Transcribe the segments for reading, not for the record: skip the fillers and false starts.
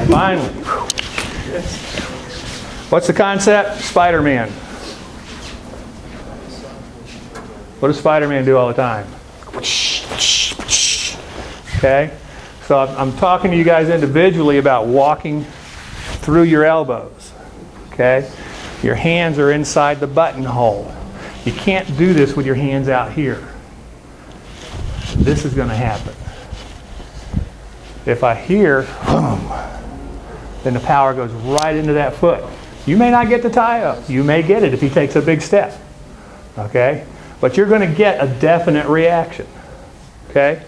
Finally. What's the concept? Spider-Man. What does Spider-Man do all the time? Okay? So I'm talking to you guys individually about walking through your elbows. Okay? Your hands are inside the buttonhole. You can't do this with your hands out here. This is going to happen. If I hear, boom, then the power goes right into that foot. You may not get the tie up. You may get it if he takes a big step. Okay? But you're going to get a definite reaction. Okay?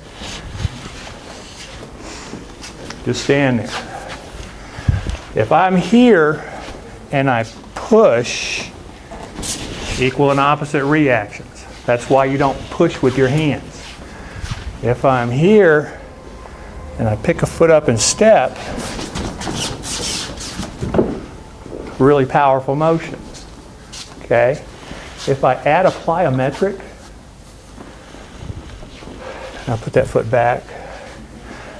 Just stand there. If I'm here and I push, equal and opposite reactions. That's why you don't push with your hands. If I'm here and I pick a foot up and step, really powerful motion. Okay? If I add a plyometric, I'll put that foot back,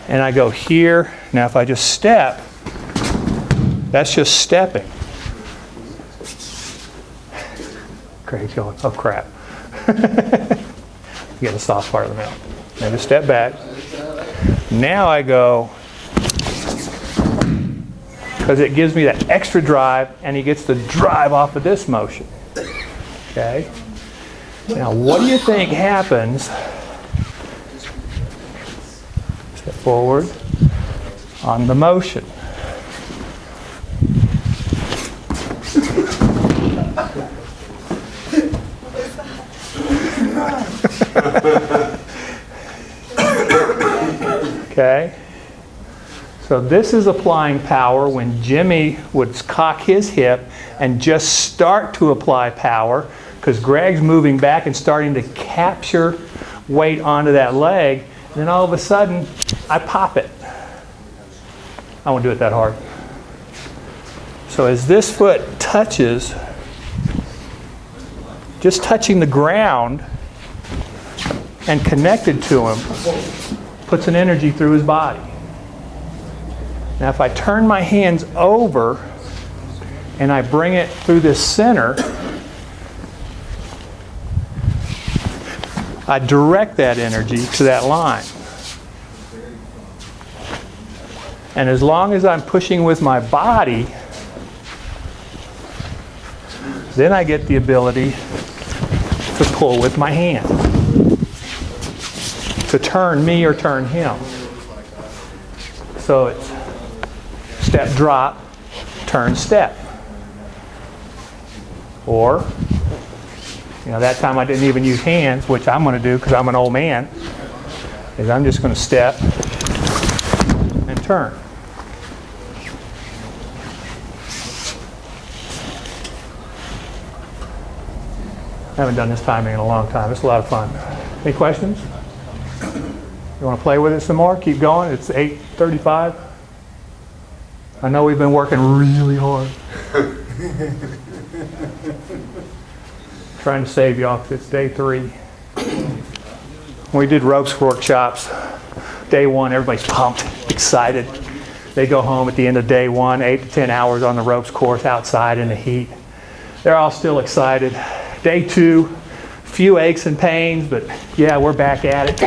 and I go here. Now if I just step, that's just stepping. Craig's going, oh crap. You get the soft part of the mouth. Now just step back. Now I go, because it gives me that extra drive, and he gets the drive off of this motion. Okay? Now what do you think happens? Step forward on the motion. Okay? So this is applying power when Jimmy would cock his hip and just start to apply power, because Greg's moving back and starting to capture weight onto that leg. And then all of a sudden, I pop it. I won't do it that hard. So as this foot touches, just touching the ground and connected to him, puts an energy through his body. Now if I turn my hands over and I bring it through this center, I direct that energy to that line. And as long as I'm pushing with my body, then I get the ability to pull with my hand, to turn me or turn him. So it's step, drop, turn, step. Or, that time I didn't even use hands, which I'm going to do because I'm an old man, is I'm just going to step and turn. I haven't done this timing in a long time. It's a lot of fun. Any questions? You want to play with it some more? Keep going. It's 8:35. I know we've been working really hard. Trying to save y'all because it's day 3. When we did ropes workshops, day 1, everybody's pumped, excited. They go home at the end of day 1, 8 to 10 hours on the ropes course outside in the heat. They're all still excited. Day 2, few aches and pains, but yeah, we're back at it.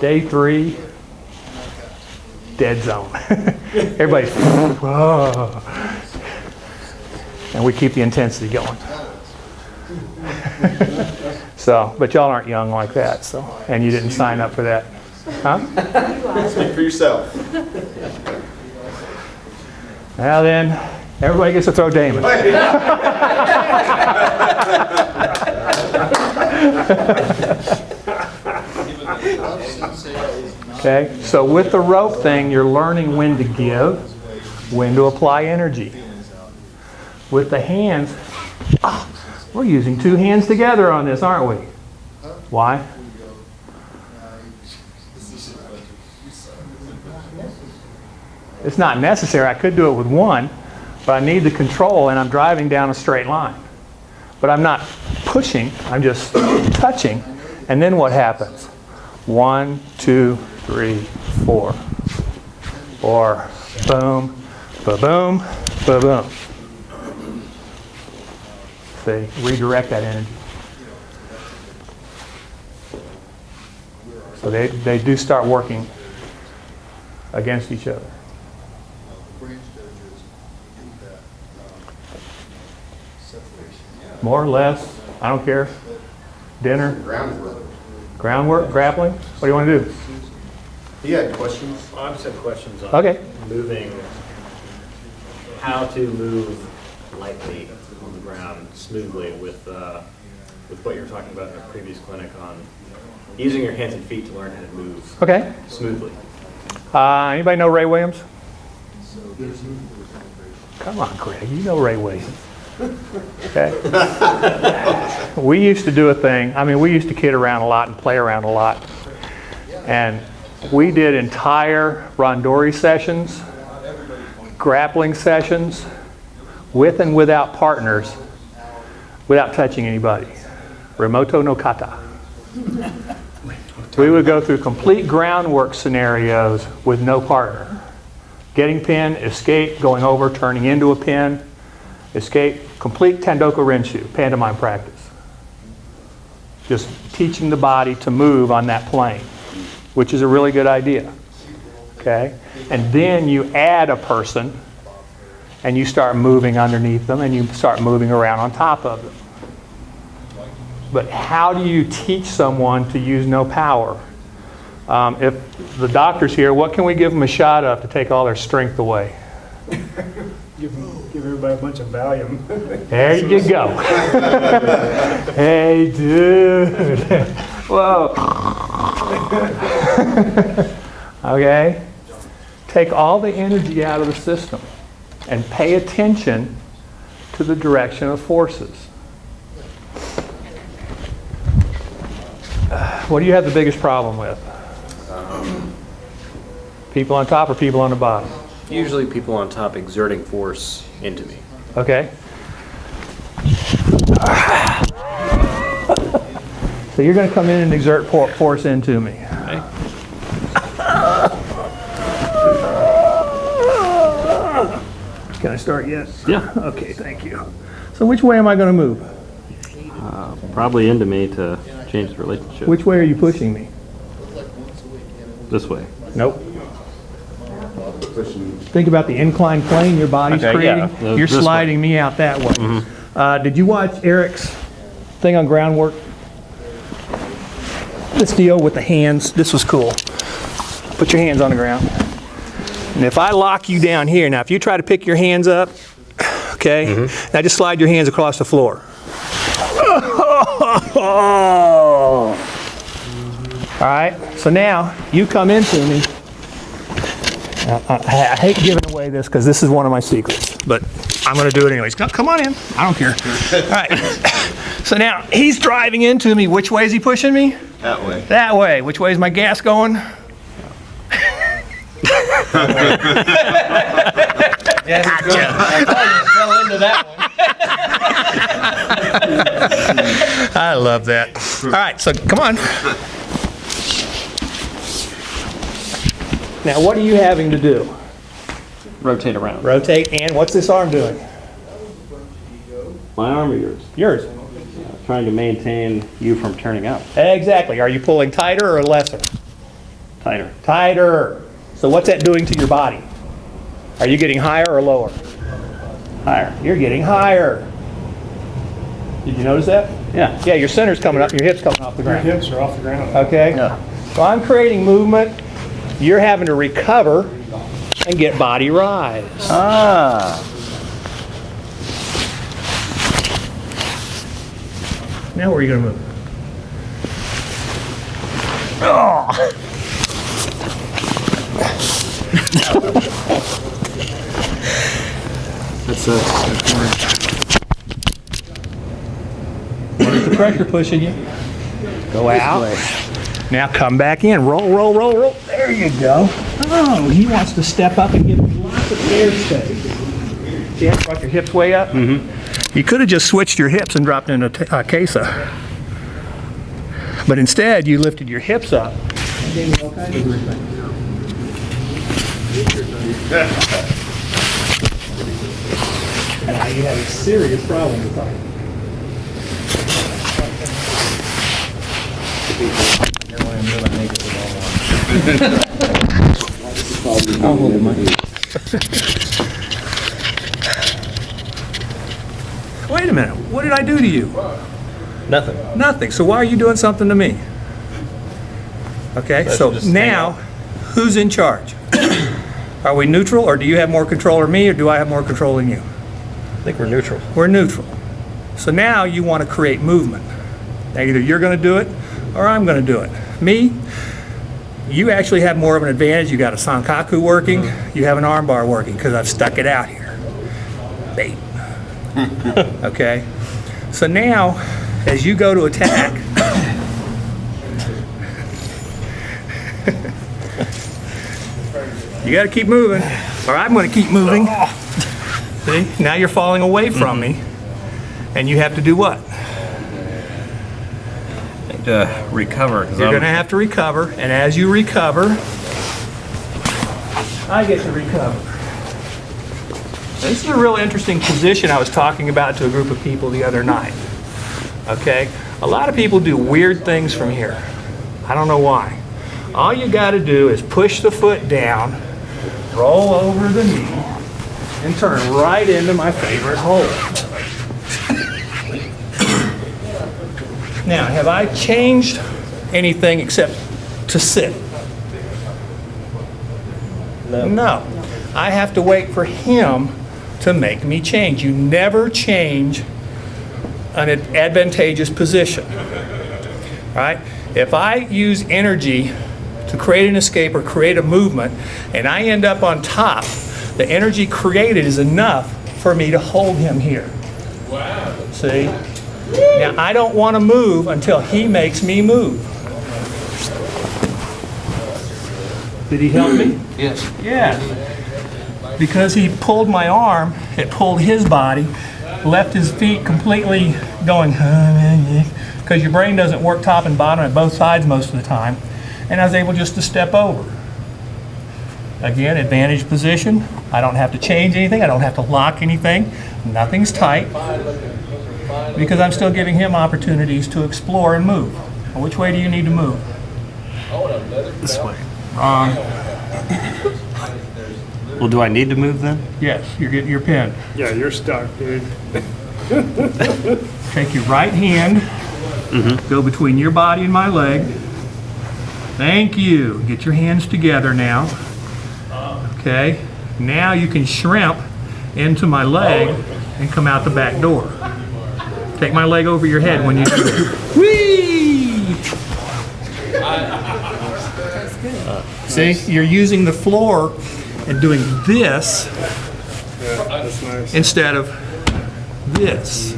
Day 3, dead zone. Everybody's, whoa. And we keep the intensity going. So, but y'all aren't young like that, so, and you didn't sign up for that. Huh? Speak for yourself. Now then, everybody gets to throw Damon. Okay, so with the rope thing, you're learning when to give, when to apply energy. With the hands, we're using 2 hands together on this, aren't we? Why? It's not necessary. I could do it with 1, but I need the control, and I'm driving down a straight line. But I'm not pushing, I'm just touching. And then what happens? 1, 2, 3, 4. Or boom, ba-boom, ba-boom. See, redirect that energy. So they do start working against each other. More or less, I don't care. Dinner, groundwork, grappling. What do you want to do? He had questions. I just have questions on Okay. moving, how to move lightly on the ground smoothly with what you were talking about in the previous clinic on using your hands and feet to learn how to move Okay. smoothly. Anybody know Ray Williams? Come on, Greg, you know Ray Williams. Okay. We used to do a thing. I mean, we used to kid around a lot and play around a lot. And we did entire randori sessions, grappling sessions, with and without partners, without touching anybody. Remoto no kata. We would go through complete groundwork scenarios with no partner. Getting pin, escape, going over, turning into a pin, escape, complete Tendoku Renshu, pantomime practice. Just teaching the body to move on that plane, which is a really good idea. Okay? And then you add a person and you start moving underneath them and you start moving around on top of them. But how do you teach someone to use no power? If the doctor's here, what can we give them a shot of to take all their strength away? Give everybody a bunch of Valium. There you go. Hey, dude. Whoa. Okay? Take all the energy out of the system and pay attention to the direction of forces. What do you have the biggest problem with? People on top or people on the bottom? Usually people on top exerting force into me. Okay. So you're going to come in and exert force into me. Okay. Can I start yet? Yeah. Okay, thank you. So which way am I going to move? Probably into me to change the relationship. Which way are you pushing me? This way. Nope. Think about the inclined plane your body's Okay, creating. yeah. You're This way. sliding me out that way. Did you watch Eric's thing on groundwork? This deal with the hands, this was cool. Put your hands on the ground. And if I lock you down here, now if you try to pick your hands up, okay, now just slide your hands across the floor. All right, so now you come into me. I hate giving away this because this is one of my secrets, but I'm going to do it anyways. Come on in. I don't care. All right. So now he's driving into me. Which way is he pushing me? That way. That way. Which way is my gas going? Yeah, gotcha. I thought you fell into that one. I love that. All right, so come on. Now, what are you having to do? Rotate around. Rotate, and what's this arm doing? My arm or yours? Yours. Trying to maintain you from turning out. Exactly. Are you pulling tighter or lesser? Tighter. Tighter. So what's that doing to your body? Are you getting higher or lower? Higher. You're getting higher. Did you notice that? Yeah. Yeah, your center's coming up, your hip's coming off the Your ground. hips are off the ground. Okay? Yeah. So I'm creating movement. You're having to recover and get body rise. Ah. Now where are you going to move? That's What is the pressure pushing you? Go out. Now come back in. Roll, roll, roll, roll. There you go. Oh, he wants to step up and give you lots of air space. See how you brought your hips way up? You could have just switched your hips and dropped into a Kesa. But instead, you lifted your hips up Now you have a serious problem with that. I'll hold the mic. Wait a minute, what did I do to you? Nothing. Nothing, so why are you doing something to me? Okay, Let's so just hang now, who's in charge? Are we neutral, or do you have more control of me, or do I have more control than you? I think we're neutral. We're neutral. So now you want to create movement. Now either you're going to do it, or I'm going to do it. Me, you actually have more of an advantage. You got a sankaku working, you have an arm bar working, because I've stuck it out here. Bait. Okay? So now, as you go to attack, you got to keep moving, or I'm going to keep moving. See? Now you're falling away from me, and you have to do what? Recover. You're going to have to recover, and as you recover, I get to recover. This is a real interesting position I was talking about to a group of people the other night. Okay? A lot of people do weird things from here. I don't know why. All you got to do is push the foot down, roll over the knee, and turn right into my favorite hole. Now, have I changed anything except to sit? No. I have to wait for him to make me change. You never change an advantageous position. Right? If I use energy to create an escape or create a movement, and I end up on top, the energy created is enough for me to hold him here. Wow. See? Now, I don't want to move until he makes me move. Did he help me? Yes. Yeah. Because he pulled my arm, it pulled his body, left his feet completely going, because your brain doesn't work top and bottom at both sides most of the time. And I was able just to step over. Again, advantage position. I don't have to change anything. I don't have to lock anything. Nothing's tight. Because I'm still giving him opportunities to explore and move. Well, which way do you need to move? This way. Wrong. Well, do I need to move then? Yes, you're getting your pin. Yeah, you're stuck, dude. Take your right hand, go between your body and my leg. Thank you. Get your hands together now. Okay. Now you can shrimp into my leg and come out the back door. Take my leg over your head when you do it. Whee! See, you're using the floor and doing this That's nice. instead of this.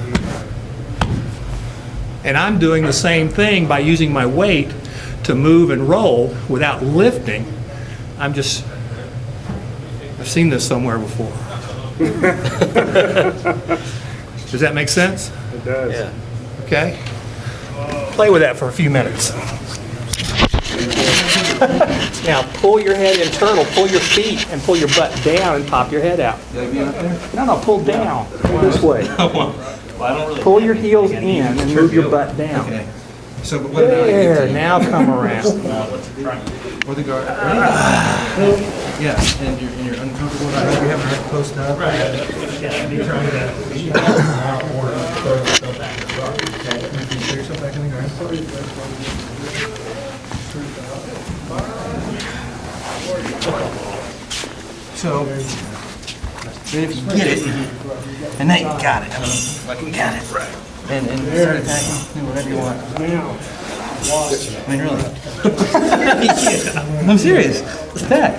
And I'm doing the same thing by using my weight to move and roll without lifting. I've seen this somewhere before. Does that make sense? It does. Yeah. Okay? Play with that for a few minutes. Now pull your head internal, pull your feet and pull your butt down and pop your head out. No, pull down. Pull this way. Pull your heels in and move your butt down. Okay. So, but what about There, now come around. or the guard? Yeah, and you're uncomfortable. You have your head close up. Right. Put yourself back in the guard. So, then if you get it, and then you got it. Fucking got it. Right. And start attacking, do whatever you want. I mean, really. I'm serious. Attack.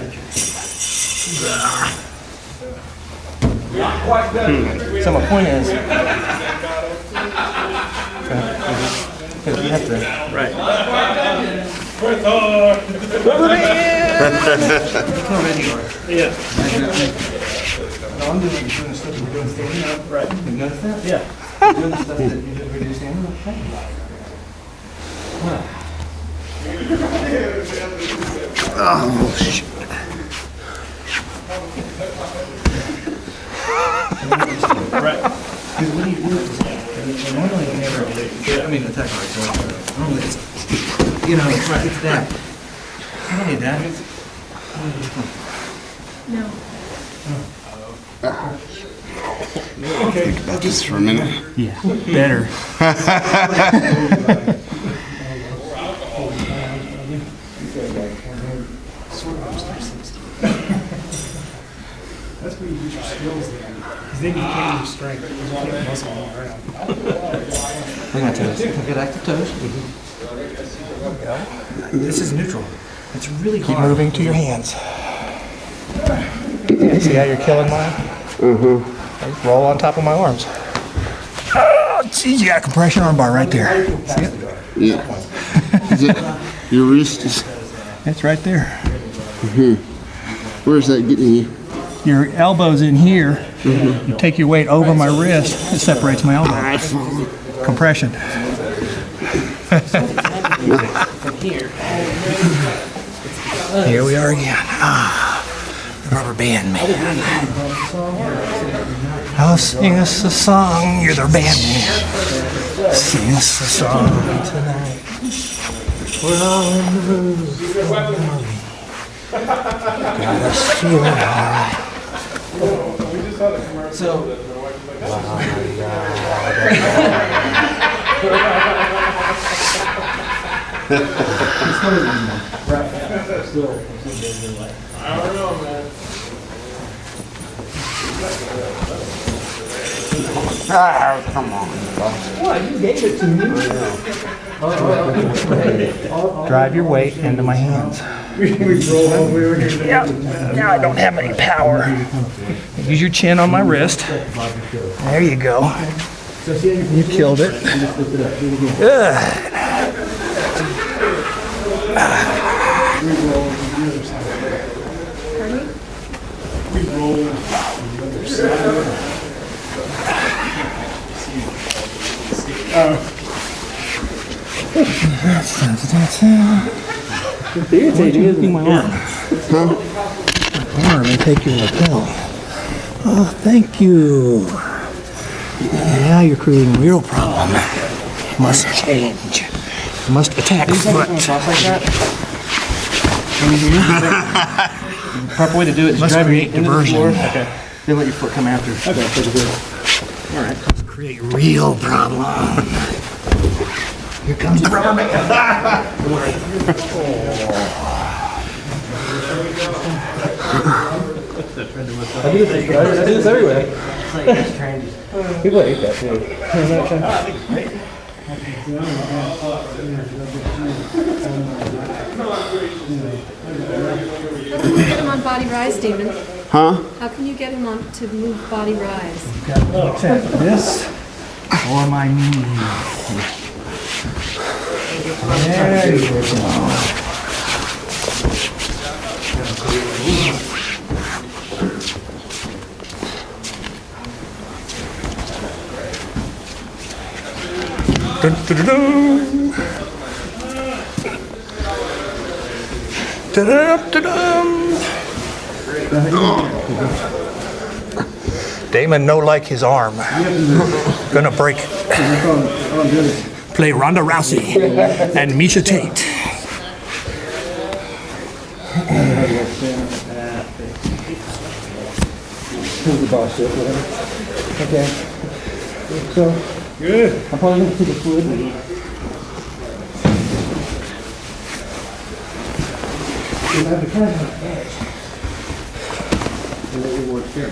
So my point is, you have to. Right. Yeah. No, I'm doing the stuff that we're doing standing up. Right. You notice that? Yeah. Doing the stuff that we're doing standing up. Oh, shit. Right. Because what do you do is, normally you never, I mean, attack right, so normally it's, you know, it's right, it's that. You don't need that. No. Think about this for a minute. Yeah, better. That's where you use your skills then. Because then you can't use strength. You can't muscle all around. Hang on to this. Get active toes. This is neutral. It's really hard. Keep moving to your hands. See how you're killing mine? Mm-hmm. Roll on top of my arms. Oh, geez, you got a compression arm bar right there. See it? Yeah. Is it, your wrist is, It's right there. where's that getting you? Your elbow's in here. You take your weight over my wrist. It separates my elbow. I follow. Compression. Here we are again. The rubber band man. Oh, sing us a song. You're the band man. Sing us a song tonight. We're all in the mood. Got us feeling alright. So, Ah, come on. Drive your weight into my hands. Yeah, now I don't have any power. Use your chin on my wrist. There you go. You killed it. Good. It's irritating, isn't it? My arm. Huh? My arm and take your lapel. Oh, thank you. Now you're creating a real problem. Must change. Must attack foot. the proper way to do it is Must drive your create knee into the diversion. floor. Okay. Then let your foot come after. Okay, pretty good. All right. Create real problem. Here comes the rubber man. I do this everywhere. People hate that too. How can you get him on body rise, Damon? Huh? How can you get him on to move body rise? This or my knee. There you go. Dun, dun, dun, dun. Dun, dun, dun, dun. Damon no like his arm. Gonna break it. Play Ronda Rousey and Misha Tate. Okay. So, good. I'm probably going to take a fluid. I have the kind of edge. And then we work here.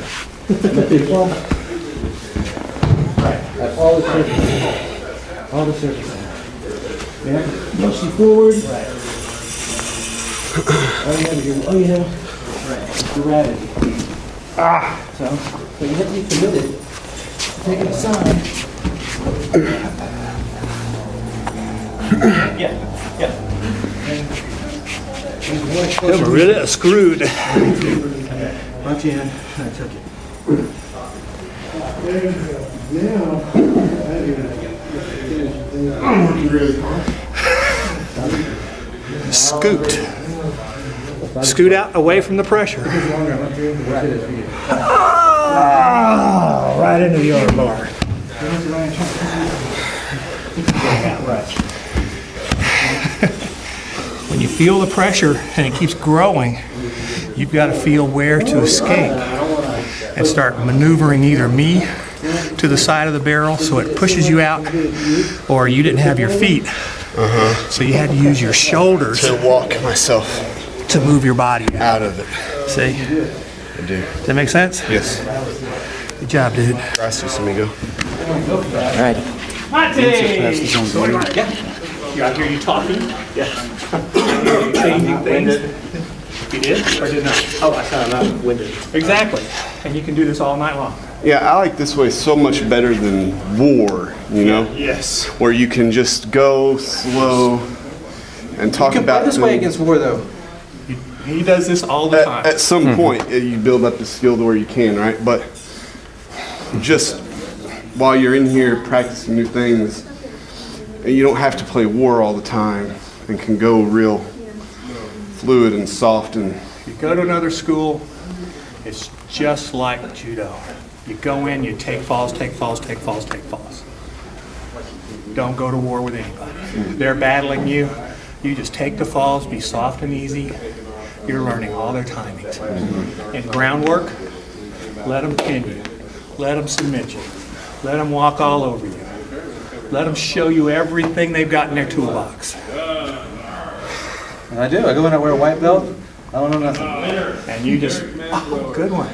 Right. That's all the surface. All the surface. You have to push you forward. Right. Oh, you know. Right. Gravity. So you have to be committed to taking a sign. Yeah. They were really screwed. Punch in, and touch it. scoot. Scoot out away from the pressure. Right into the arm bar. When you feel the pressure and it keeps growing, you've got to feel where to escape and start maneuvering either me to the side of the barrel so it pushes you out, or you didn't have your feet. So you had to use your shoulders To walk myself to move your body out. out of it. See? I do. Does that make sense? Yes. Good job, dude. Gracias, amigo. Alright. You out here, you talking? Yes. Changing things? You did or did not? Oh, I found out winded. Exactly. And you can do this all night long. Yeah, I like this way so much better than war, you know? Yes. Where you can just go slow and talk You can about play this way things. against war, though. He does this all the time. At some point, you build up the skill to where you can, right? But just while you're in here practicing new things, and you don't have to play war all the time and can go real fluid and soft and You go to another school, it's just like judo. You go in, you take falls, take falls, take falls, take falls. Don't go to war with anybody. They're battling you. You just take the falls, be soft and easy. You're learning all their timings. In groundwork, let them pin you. Let them submit you. Let them walk all over you. Let them show you everything they've got in their toolbox. And I do. I go in, I wear a white belt. I don't know nothing. And you just, oh, good one.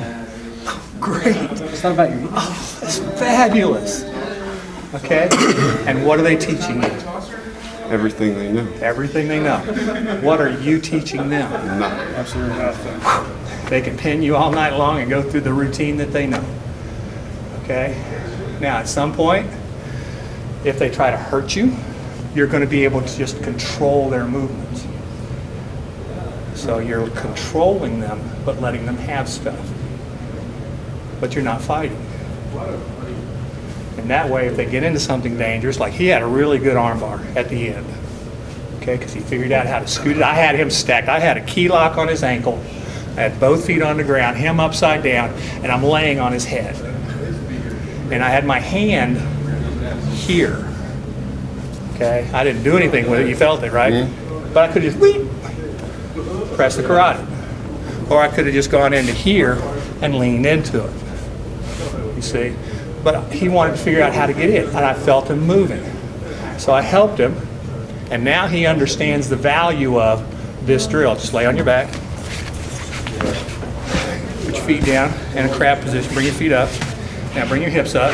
Oh, great. It's not about you. That's fabulous. Okay? And what are they teaching you? everything they know. Everything they know. What are you teaching them? Nothing. Absolutely nothing. They can pin you all night long and go through the routine that they know. Okay? Now, at some point, if they try to hurt you, you're going to be able to just control their movements. So you're controlling them, but letting them have stuff. But you're not fighting. And that way, if they get into something dangerous, like he had a really good armbar at the end, okay, because he figured out how to scoot it. I had him stacked. I had a key lock on his ankle. I had both feet on the ground, him upside down, and I'm laying on his head. And I had my hand here. Okay, I didn't do anything with it. You felt it, right? Mm-hmm. But I could just press the carotid, or I could have just gone into here and leaned into it. You see, but he wanted to figure out how to get in, and I felt him moving, so I helped him, and now he understands the value of this drill. Just lay on your back, put your feet down in a crab position. Bring your feet up. Now bring your hips up.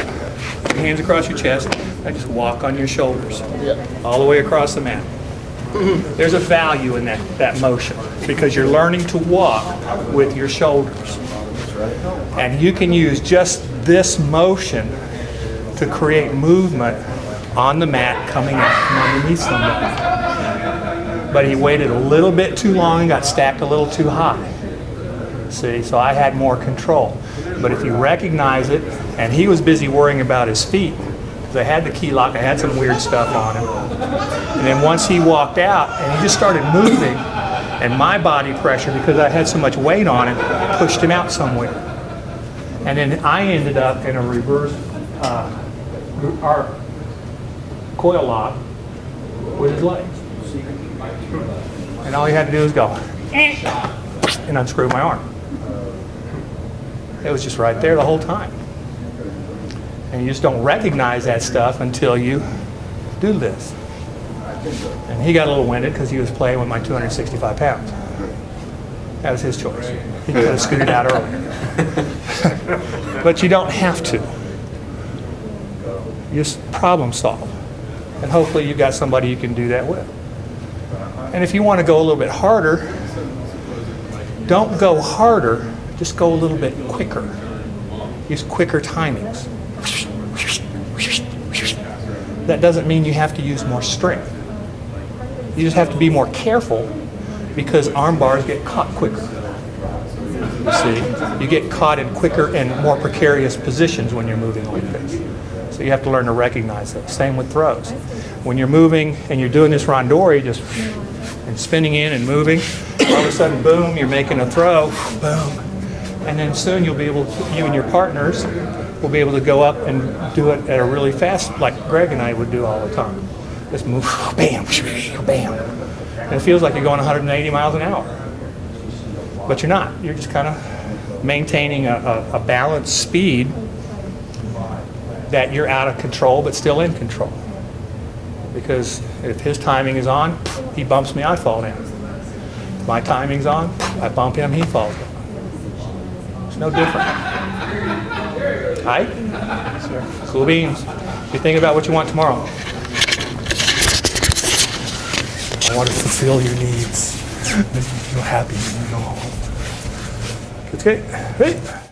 Put your hands across your chest. And just walk on your shoulders all the way across the mat. There's a value in that motion because you're learning to walk with your shoulders. And you can use just this motion to create movement on the mat coming up from underneath somebody. But he waited a little bit too long and got stacked a little too high. See, so I had more control. But if you recognize it, and he was busy worrying about his feet, I had the key lock, I had some weird stuff on him. And then once he walked out and he just started moving, and my body pressure, because I had so much weight on him, pushed him out somewhere. And then I ended up in a reverse coil lock with his legs. And all he had to do was go, and unscrew my arm. It was just right there the whole time. And you just don't recognize that stuff until you do this. And he got a little winded because he was playing with my 265 pounds. That was his choice. He could have scooted out earlier. But you don't have to. You just problem solve. And hopefully you got somebody you can do that with. And if you want to go a little bit harder, don't go harder, just go a little bit quicker. Use quicker timings. That doesn't mean you have to use more strength. You just have to be more careful because arm bars get caught quicker. You see, you get caught in quicker and more precarious positions when you're moving like this. So you have to learn to recognize that. Same with throws. When you're moving and you're doing this randori, just and spinning in and moving. All of a sudden, boom, you're making a throw, boom. And then soon you'll be able to, you and your partners will be able to go up and do it at a really fast, like Greg and I would do all the time. Just move, bam, bam. And it feels like you're going 180 miles an hour. But you're not. You're just kind of maintaining a balanced speed that you're out of control but still in control. Because if his timing is on, he bumps me, I fall down. If my timing's on, I bump him, he falls down. It's no different. Hi? Cool beans. You think about what you want tomorrow. I want to fulfill your needs. Make you feel happy when you go home. Okay. Hey.